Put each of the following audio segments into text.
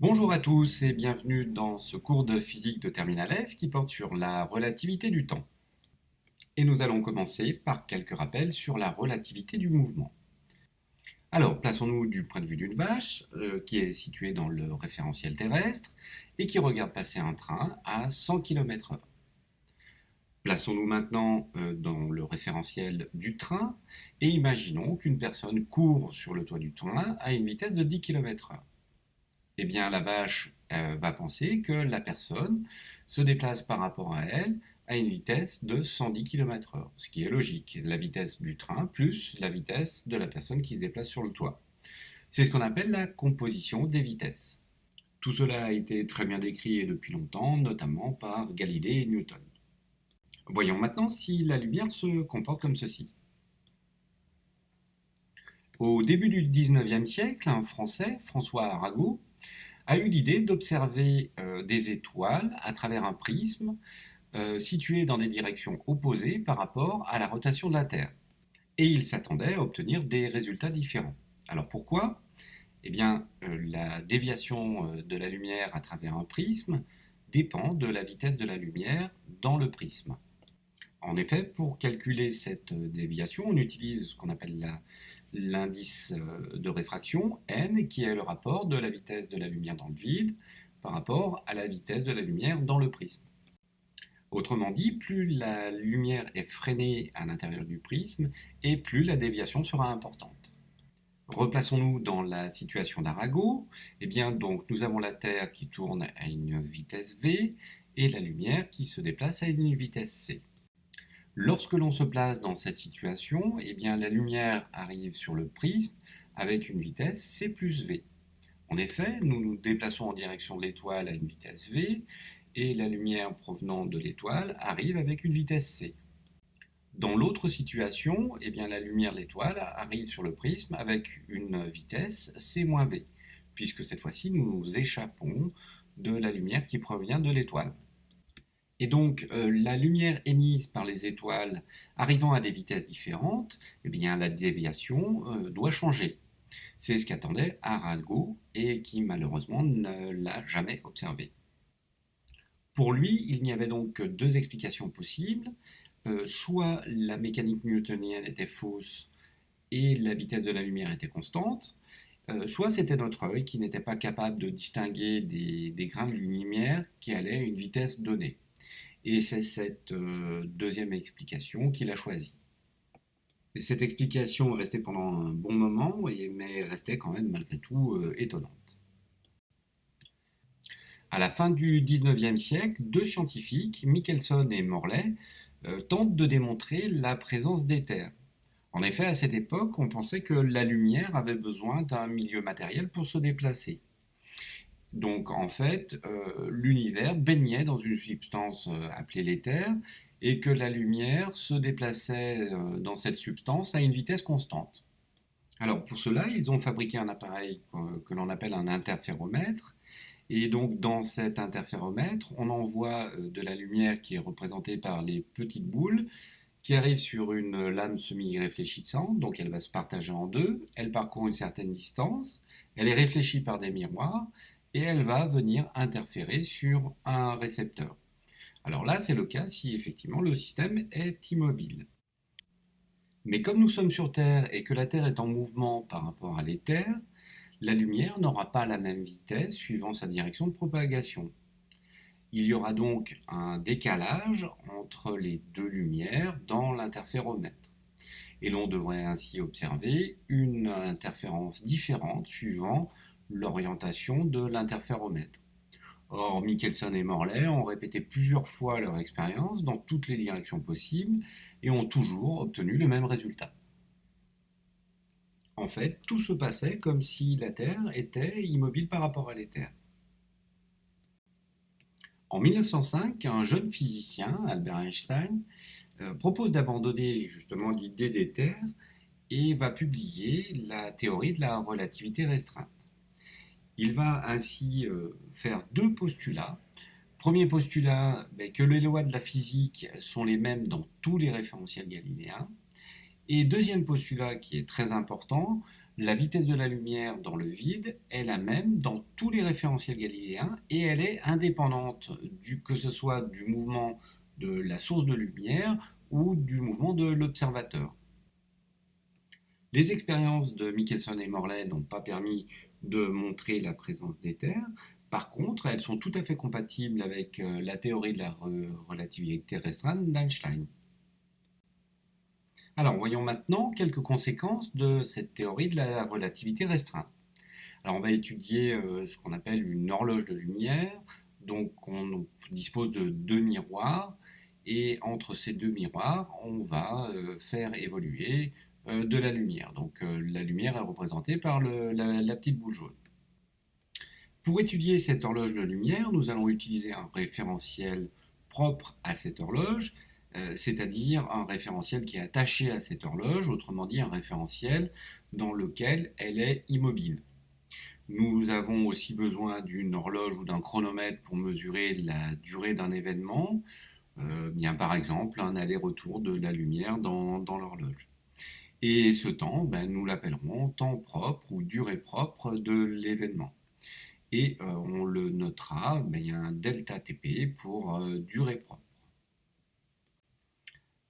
Bonjour à tous et bienvenue dans ce cours de physique de terminale S qui porte sur la relativité du temps. Et nous allons commencer par quelques rappels sur la relativité du mouvement. Alors, plaçons-nous du point de vue d'une vache qui est située dans le référentiel terrestre et qui regarde passer un train à 100 km/h. Plaçons-nous maintenant dans le référentiel du train et imaginons qu'une personne court sur le toit du train à une vitesse de 10 km/h. Eh bien, la vache va penser que la personne se déplace par rapport à elle à une vitesse de 110 km/h, ce qui est logique, la vitesse du train plus la vitesse de la personne qui se déplace sur le toit. C'est ce qu'on appelle la composition des vitesses. Tout cela a été très bien décrit depuis longtemps, notamment par Galilée et Newton. Voyons maintenant si la lumière se comporte comme ceci. Au début du 19e siècle, un Français, François Arago, a eu l'idée d'observer des étoiles à travers un prisme situé dans des directions opposées par rapport à la rotation de la Terre. Et il s'attendait à obtenir des résultats différents. Alors pourquoi? Eh bien, la déviation de la lumière à travers un prisme dépend de la vitesse de la lumière dans le prisme. En effet, pour calculer cette déviation, on utilise ce qu'on appelle l'indice de réfraction, n, qui est le rapport de la vitesse de la lumière dans le vide par rapport à la vitesse de la lumière dans le prisme. Autrement dit, plus la lumière est freinée à l'intérieur du prisme, et plus la déviation sera importante. Replaçons-nous dans la situation d'Arago. Eh bien, donc, nous avons la Terre qui tourne à une vitesse v et la lumière qui se déplace à une vitesse c. Lorsque l'on se place dans cette situation, eh bien, la lumière arrive sur le prisme avec une vitesse c plus v. En effet, nous nous déplaçons en direction de l'étoile à une vitesse v et la lumière provenant de l'étoile arrive avec une vitesse c. Dans l'autre situation, eh bien, la lumière de l'étoile arrive sur le prisme avec une vitesse c moins v, puisque cette fois-ci nous nous échappons de la lumière qui provient de l'étoile. Et donc, la lumière émise par les étoiles arrivant à des vitesses différentes, eh bien, la déviation doit changer. C'est ce qu'attendait Arago et qui malheureusement ne l'a jamais observé. Pour lui, il n'y avait donc que deux explications possibles. Soit la mécanique newtonienne était fausse et la vitesse de la lumière était constante, soit c'était notre œil qui n'était pas capable de distinguer des grains de lumière qui allaient à une vitesse donnée. Et c'est cette deuxième explication qu'il a choisie. Et cette explication est restée pendant un bon moment, mais restait quand même malgré tout étonnante. À la fin du 19e siècle, deux scientifiques, Michelson et Morley, tentent de démontrer la présence d'éther. En effet, à cette époque, on pensait que la lumière avait besoin d'un milieu matériel pour se déplacer. Donc en fait, l'univers baignait dans une substance appelée l'éther et que la lumière se déplaçait dans cette substance à une vitesse constante. Alors pour cela, ils ont fabriqué un appareil que l'on appelle un interféromètre. Et donc dans cet interféromètre, on envoie de la lumière qui est représentée par les petites boules qui arrivent sur une lame semi-réfléchissante, donc elle va se partager en deux, elle parcourt une certaine distance, elle est réfléchie par des miroirs, et elle va venir interférer sur un récepteur. Alors là, c'est le cas si effectivement le système est immobile. Mais comme nous sommes sur Terre et que la Terre est en mouvement par rapport à l'éther, la lumière n'aura pas la même vitesse suivant sa direction de propagation. Il y aura donc un décalage entre les deux lumières dans l'interféromètre. Et l'on devrait ainsi observer une interférence différente suivant l'orientation de l'interféromètre. Or, Michelson et Morley ont répété plusieurs fois leur expérience dans toutes les directions possibles et ont toujours obtenu le même résultat. En fait, tout se passait comme si la Terre était immobile par rapport à l'éther. En 1905, un jeune physicien, Albert Einstein, propose d'abandonner justement l'idée d'éther et va publier la théorie de la relativité restreinte. Il va ainsi faire deux postulats. Premier postulat, que les lois de la physique sont les mêmes dans tous les référentiels galiléens. Et deuxième postulat qui est très important, La vitesse de la lumière dans le vide est la même dans tous les référentiels galiléens et elle est indépendante que ce soit du mouvement de la source de lumière ou du mouvement de l'observateur. Les expériences de Michelson et Morley n'ont pas permis de montrer la présence d'éther. Par contre, elles sont tout à fait compatibles avec la théorie de la relativité restreinte d'Einstein. Alors, voyons maintenant quelques conséquences de cette théorie de la relativité restreinte. Alors, on va étudier ce qu'on appelle une horloge de lumière. Donc, on dispose de deux miroirs et entre ces deux miroirs, on va faire évoluer de la lumière. Donc, la lumière est représentée par la petite boule jaune. Pour étudier cette horloge de lumière, nous allons utiliser un référentiel propre à cette horloge, c'est-à-dire un référentiel qui est attaché à cette horloge, autrement dit un référentiel dans lequel elle est immobile. Nous avons aussi besoin d'une horloge ou d'un chronomètre pour mesurer la durée d'un événement, bien par exemple un aller-retour de la lumière dans l'horloge. Et ce temps, nous l'appellerons temps propre ou durée propre de l'événement. Et on le notera, il y a un delta TP pour durée propre.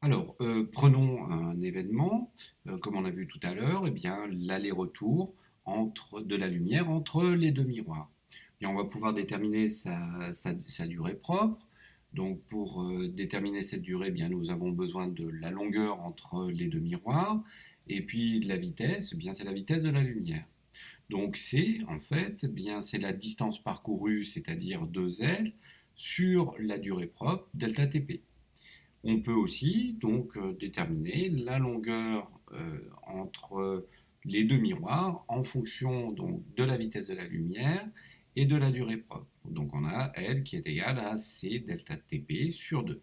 Alors, prenons un événement, comme on a vu tout à l'heure, l'aller-retour de la lumière entre les deux miroirs. Et on va pouvoir déterminer sa durée propre. Donc, pour déterminer cette durée, nous avons besoin de la longueur entre les deux miroirs. Et puis la vitesse, c'est la vitesse de la lumière. Donc C, en fait, c'est la distance parcourue, c'est-à-dire 2L, sur la durée propre, delta TP. On peut aussi donc déterminer la longueur entre les deux miroirs en fonction donc, de la vitesse de la lumière et de la durée propre. Donc on a L qui est égal à C delta TP sur 2.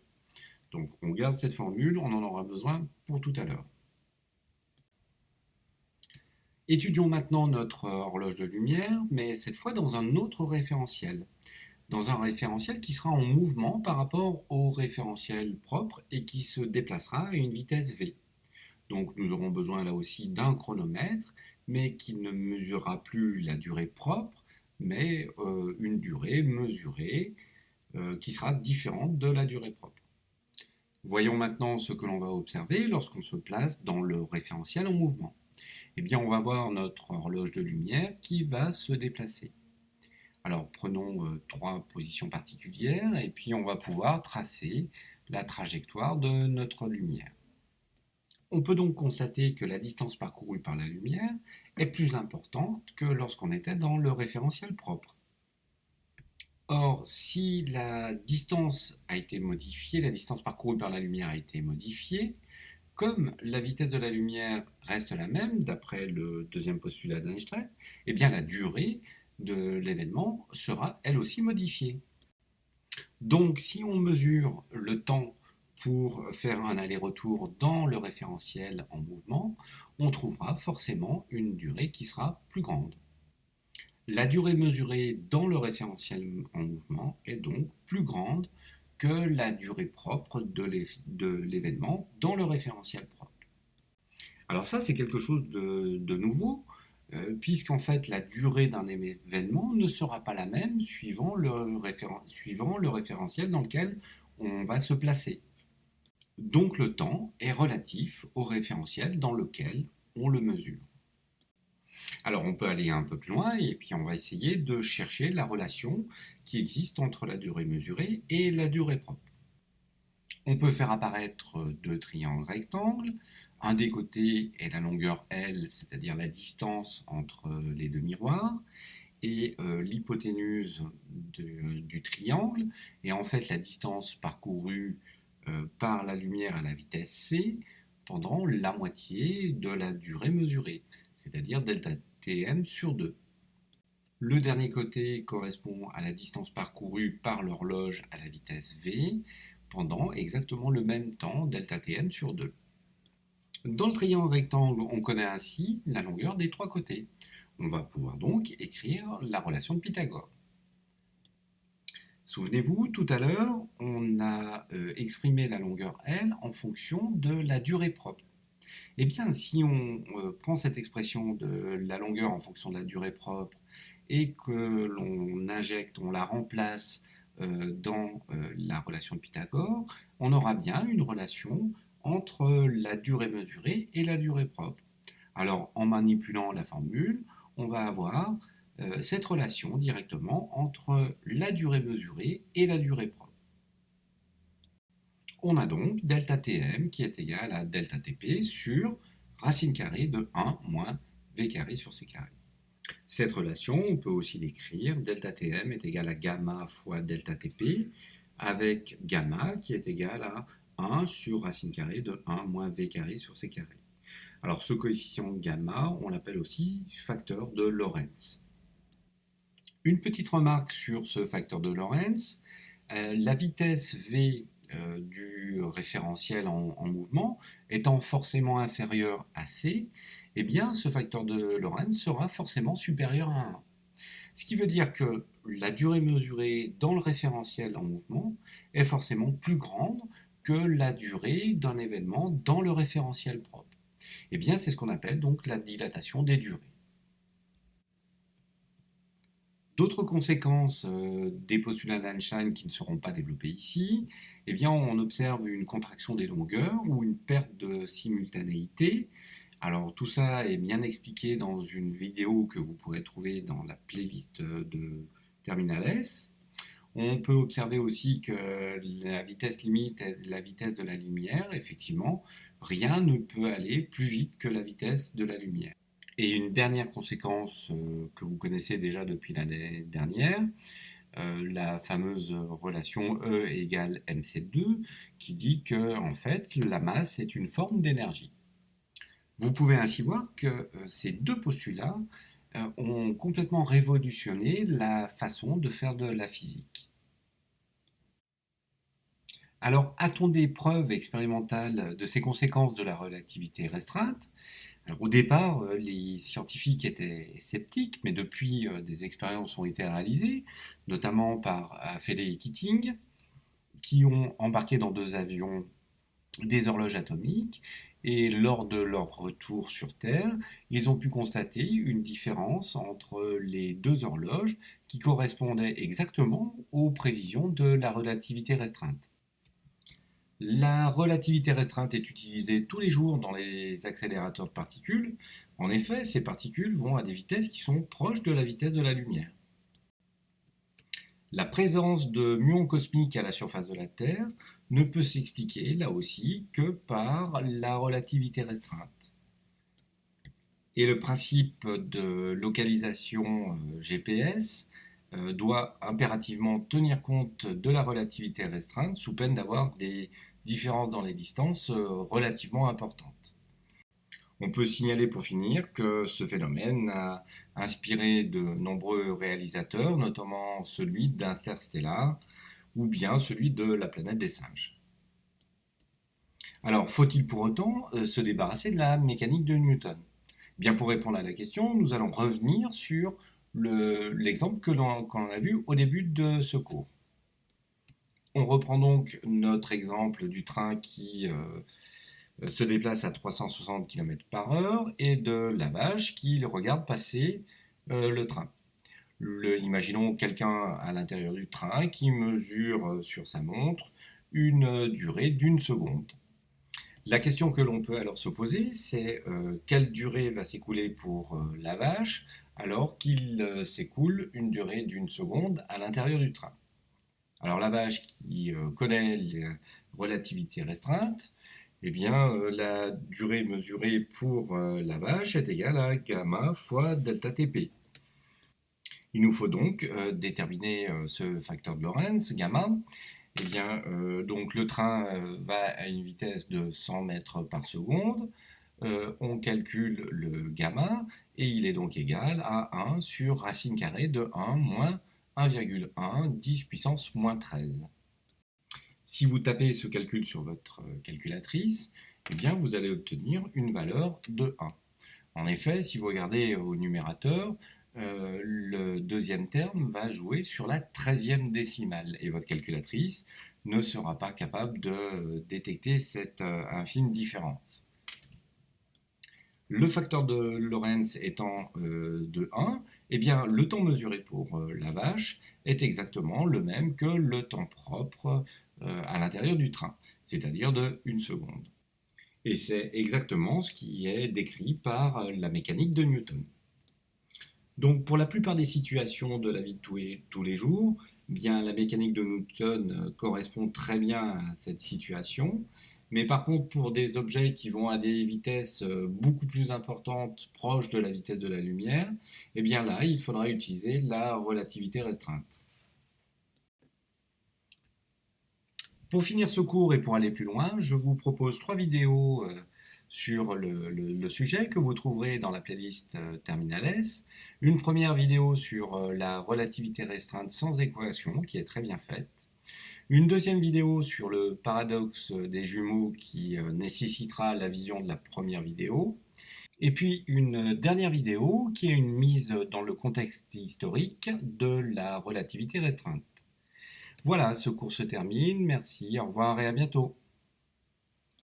Donc on garde cette formule, on en aura besoin pour tout à l'heure. Étudions maintenant notre horloge de lumière, mais cette fois dans un autre référentiel. Dans un référentiel qui sera en mouvement par rapport au référentiel propre et qui se déplacera à une vitesse v. Donc nous aurons besoin là aussi d'un chronomètre, mais qui ne mesurera plus la durée propre, mais une durée mesurée qui sera différente de la durée propre. Voyons maintenant ce que l'on va observer lorsqu'on se place dans le référentiel en mouvement. On va voir notre horloge de lumière qui va se déplacer. Alors prenons trois positions particulières et puis on va pouvoir tracer la trajectoire de notre lumière. On peut donc constater que la distance parcourue par la lumière est plus importante que lorsqu'on était dans le référentiel propre. Or, si la distance a été modifiée, la distance parcourue par la lumière a été modifiée, comme la vitesse de la lumière reste la même, d'après le deuxième postulat d'Einstein, la durée de l'événement sera elle aussi modifiée. Donc si on mesure le temps pour faire un aller-retour dans le référentiel en mouvement, on trouvera forcément une durée qui sera plus grande. La durée mesurée dans le référentiel en mouvement est donc plus grande que la durée propre de l'événement dans le référentiel propre. Alors ça, c'est quelque chose de nouveau, puisqu'en fait, la durée d'un événement ne sera pas la même suivant le référentiel dans lequel on va se placer. Donc le temps est relatif au référentiel dans lequel on le mesure. Alors on peut aller un peu plus loin et puis on va essayer de chercher la relation qui existe entre la durée mesurée et la durée propre. On peut faire apparaître deux triangles rectangles. Un des côtés est la longueur L, c'est-à-dire la distance entre les deux miroirs, et l'hypoténuse du triangle. Et en fait, la distance parcourue par la lumière à la vitesse c pendant la moitié de la durée mesurée, c'est-à-dire delta Tm sur 2. Le dernier côté correspond à la distance parcourue par l'horloge à la vitesse v pendant exactement le même temps, delta Tm sur 2. Dans le triangle rectangle, on connaît ainsi la longueur des trois côtés. On va pouvoir donc écrire la relation de Pythagore. Souvenez-vous, tout à l'heure, on a exprimé la longueur L en fonction de la durée propre. Eh bien, si on prend cette expression de la longueur en fonction de la durée propre et que l'on injecte, on la remplace dans la relation de Pythagore, on aura bien une relation entre la durée mesurée et la durée propre. Alors, en manipulant la formule, on va avoir cette relation directement entre la durée mesurée et la durée propre. On a donc delta Tm qui est égal à delta Tp sur racine carrée de 1 moins v carré sur c carré. Cette relation, on peut aussi l'écrire, delta Tm est égal à gamma fois delta Tp, avec gamma qui est égal à 1 sur racine carrée de 1 moins v carré sur c carré. Alors ce coefficient gamma, on l'appelle aussi facteur de Lorentz. Une petite remarque sur ce facteur de Lorentz, la vitesse v du référentiel en mouvement étant forcément inférieur à c, eh bien ce facteur de Lorentz sera forcément supérieur à 1. Ce qui veut dire que la durée mesurée dans le référentiel en mouvement est forcément plus grande que la durée d'un événement dans le référentiel propre. Eh bien c'est ce qu'on appelle donc la dilatation des durées. D'autres conséquences des postulats d'Einstein qui ne seront pas développés ici, eh bien on observe une contraction des longueurs ou une perte de simultanéité. Alors tout ça est bien expliqué dans une vidéo que vous pourrez trouver dans la playlist de Terminal S. On peut observer aussi que la vitesse limite est la vitesse de la lumière. Effectivement, rien ne peut aller plus vite que la vitesse de la lumière. Et une dernière conséquence que vous connaissez déjà depuis l'année dernière, la fameuse relation E égale mc2, qui dit que en fait, la masse est une forme d'énergie. Vous pouvez ainsi voir que ces deux postulats ont complètement révolutionné la façon de faire de la physique. Alors, a-t-on des preuves expérimentales de ces conséquences de la relativité restreinte? Alors, au départ, les scientifiques étaient sceptiques, mais depuis, des expériences ont été réalisées, notamment par Fedde et Keating, qui ont embarqué dans 2 avions des horloges atomiques, et lors de leur retour sur Terre, ils ont pu constater une différence entre les 2 horloges qui correspondaient exactement aux prévisions de la relativité restreinte. La relativité restreinte est utilisée tous les jours dans les accélérateurs de particules. En effet, ces particules vont à des vitesses qui sont proches de la vitesse de la lumière. La présence de muons cosmiques à la surface de la Terre ne peut s'expliquer, là aussi, que par la relativité restreinte. Et le principe de localisation GPS doit impérativement tenir compte de la relativité restreinte sous peine d'avoir des différences dans les distances relativement importantes. On peut signaler pour finir que ce phénomène a inspiré de nombreux réalisateurs, notamment celui d'Interstellar ou bien celui de La planète des singes. Alors, faut-il pour autant se débarrasser de la mécanique de Newton? Bien, pour répondre à la question, nous allons revenir sur l'exemple que l'on a vu au début de ce cours. On reprend donc notre exemple du train qui se déplace à 360 km/h et de la vache qui regarde passer le train. Imaginons quelqu'un à l'intérieur du train qui mesure sur sa montre une durée d'1 seconde. La question que l'on peut alors se poser, c'est quelle durée va s'écouler pour la vache alors qu'il s'écoule une durée d'1 seconde à l'intérieur du train. Alors la vache qui connaît la relativité restreinte, eh bien la durée mesurée pour la vache est égale à gamma fois delta Tp. Il nous faut donc déterminer ce facteur de Lorentz, gamma. Eh bien, donc le train va à une vitesse de 100 mètres par seconde. On calcule le gamma et il est donc égal à 1 sur racine carrée de 1 moins 1,1 10 puissance moins 13. Si vous tapez ce calcul sur votre calculatrice, eh bien vous allez obtenir une valeur de 1. En effet, si vous regardez au numérateur, le deuxième terme va jouer sur la 13e décimale et votre calculatrice ne sera pas capable de détecter cette infime différence. Le facteur de Lorentz étant de 1, eh bien, le temps mesuré pour la vache est exactement le même que le temps propre à l'intérieur du train, c'est-à-dire de 1 seconde. Et c'est exactement ce qui est décrit par la mécanique de Newton. Donc pour la plupart des situations de la vie de tous les jours, bien la mécanique de Newton correspond très bien à cette situation. Mais par contre, pour des objets qui vont à des vitesses beaucoup plus importantes, proches de la vitesse de la lumière, eh bien là, il faudra utiliser la relativité restreinte. Pour finir ce cours et pour aller plus loin, je vous propose 3 vidéos sur le sujet que vous trouverez dans la playlist Terminales. Une première vidéo sur la relativité restreinte sans équation, qui est très bien faite. Une deuxième vidéo sur le paradoxe des jumeaux qui nécessitera la vision de la première vidéo. Et puis une dernière vidéo qui est une mise dans le contexte historique de la relativité restreinte. Voilà, ce cours se termine. Merci, au revoir et à bientôt.